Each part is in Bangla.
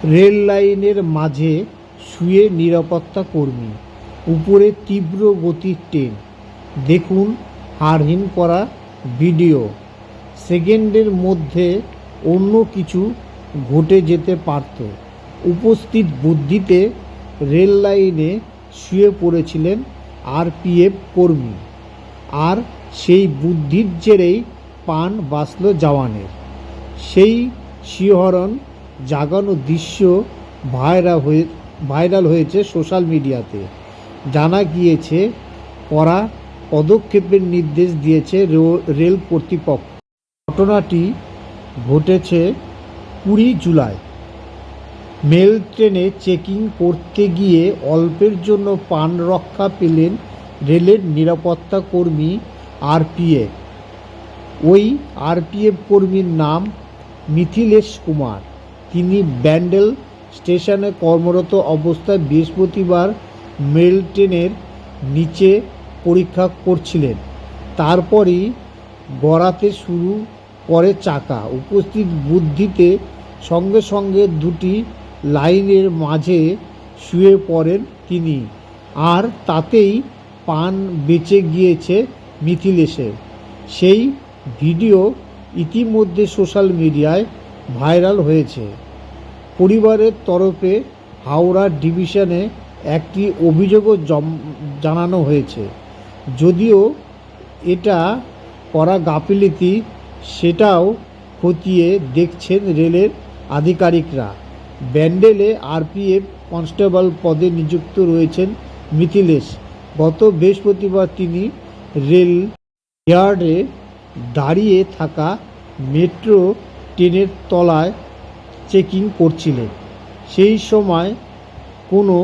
রেল লাইনের মাঝে শুয়ে নিরাপত্তা কর্মী, উপরে তীব্র গতির ট্রেন। দেখুন হাড়হিম করা ভিডিও। সেকেন্ডের মধ্যে অন্য কিছু ঘটে যেতে পারত। উপস্থিত বুদ্ধিতে রেল লাইনে শুয়ে পড়েছিলেন আরপিএফ কর্মী, আর সেই বুদ্ধির জেরেই প্রাণ বাঁচল জওয়ানের। সেই শিহরণ জাগানো দৃশ্য ভাইরাল হয়েছে সোশ্যাল মিডিয়াতে। জানা গিয়েছে, কড়া পদক্ষেপের নির্দেশ দিয়েছে রেল কর্তৃপক্ষ। ঘটনাটি ঘটেছে 20 জুলাই। মেল ট্রেনে চেকিং করতে গিয়ে অল্পের জন্য প্রাণ রক্ষা পেলেন রেলের নিরাপত্তা কর্মী আরপিএফ। ওই আরপিএফ কর্মীর নাম মিথিলেশ কুমার। তিনি ব্যান্ডেল স্টেশনে কর্মরত অবস্থায় বৃহস্পতিবার মেল ট্রেনের নিচে পরীক্ষা করছিলেন। তারপরই গড়াতে শুরু করে চাকা। উপস্থিত বুদ্ধিতে সঙ্গে সঙ্গে দুটি লাইনের মাঝে শুয়ে পড়েন তিনি, আর তাতেই প্রাণ বেঁচে গিয়েছে মিথিলেশের। সেই ভিডিও ইতিমধ্যে সোশ্যাল মিডিয়ায় ভাইরাল হয়েছে। পরিবারের তরফে হাওড়া ডিভিশনে একটি অভিযোগও জানানো হয়েছে। যদিও এটা করা গাফিলতি, সেটাও খতিয়ে দেখছেন রেলের আধিকারিকরা। ব্যান্ডেলে আরপিএফ কনস্টেবল পদে নিযুক্ত রয়েছেন মিথিলেশ। গত বৃহস্পতিবার তিনি রেল ইয়ার্ডে দাঁড়িয়ে থাকা মেট্রো ট্রেনের তলায় চেকিং করছিলেন। সেই সময় কোনো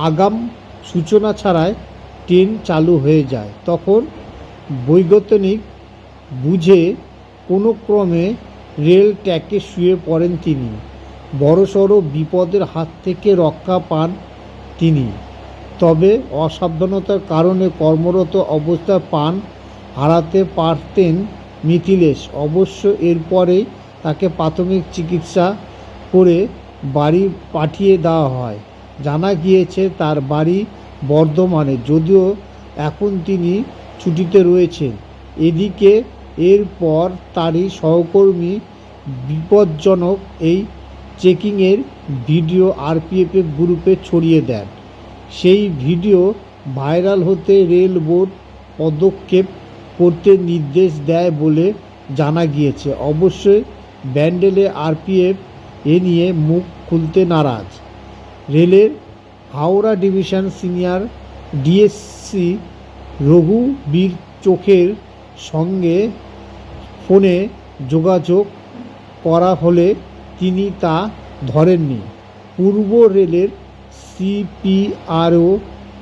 আগাম সূচনা ছাড়াই ট্রেন চালু হয়ে যায়। তখন বৈজ্ঞানিক বুঝে কোনো ক্রমে রেল ট্র্যাকে শুয়ে পড়েন তিনি। বড়সড় বিপদের হাত থেকে রক্ষা পান তিনি। তবে অসাবধানতার কারণে কর্মরত অবস্থায় প্রাণ হারাতে পারতেন মিথিলেশ। অবশ্য এরপরেই তাকে প্রাথমিক চিকিৎসা করে বাড়ি পাঠিয়ে দেওয়া হয়। জানা গিয়েছে তার বাড়ি বর্ধমানে, যদিও এখন তিনি ছুটিতে রয়েছেন। এদিকে এরপর তারই সহকর্মী বিপজ্জনক এই চেকিংয়ের ভিডিও আরপিএফের গ্রুপে ছড়িয়ে দেন। সেই ভিডিও ভাইরাল হতে রেল বোর্ড পদক্ষেপ করতে নির্দেশ দেয় বলে জানা গিয়েছে। অবশ্যই ব্যান্ডেলে আরপিএফ এ নিয়ে মুখ খুলতে নারাজ। রেলের Howrah division senior DSC Raghubir চোখের সঙ্গে ফোনে যোগাযোগ করা হলে তিনি তা ধরেননি। পূর্ব রেলের সিপিআরও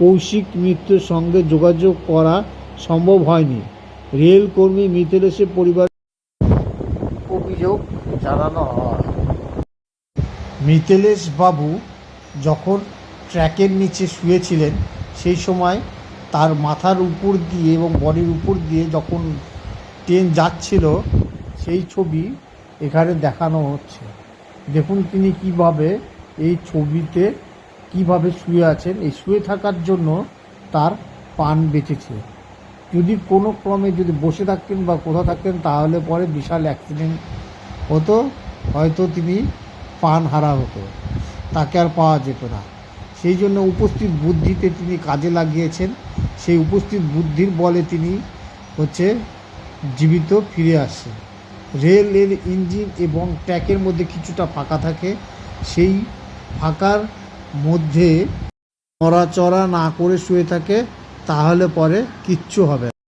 কৌশিক মিত্রের সঙ্গে যোগাযোগ করা সম্ভব হয়নি। রেল কর্মী মিথিলেশের পরিবারের অভিযোগ জানানো হয়। মিথিলেশ বাবু যখন ট্র্যাকের নিচে শুয়েছিলেন, সেই সময় তার মাথার উপর দিয়ে এবং বডির উপর দিয়ে যখন ট্রেন যাচ্ছিল, সেই ছবি এখানে দেখানো হচ্ছে। দেখুন তিনি কিভাবে এই ছবিতে কিভাবে শুয়ে আছেন। এই শুয়ে থাকার জন্য তার প্রাণ বেঁচেছে। যদি কোনো ক্রমে যদি বসে থাকতেন বা কোথাও থাকতেন, তাহলে পরে বিশাল অ্যাক্সিডেন্ট হতো, হয়তো তিনি প্রাণ হারা হতো, তাকে আর পাওয়া যেত না। সেই জন্য উপস্থিত বুদ্ধিতে তিনি কাজে লাগিয়েছেন। সেই উপস্থিত বুদ্ধির বলে তিনি জীবিত ফিরে আসছেন। রেলের ইঞ্জিন এবং ট্র্যাকের মধ্যে কিছুটা ফাঁকা থাকে। সেই ফাঁকার মধ্যে নড়াচড়া না করে শুয়ে থাকে, তাহলে পরে কিচ্ছু হবে না।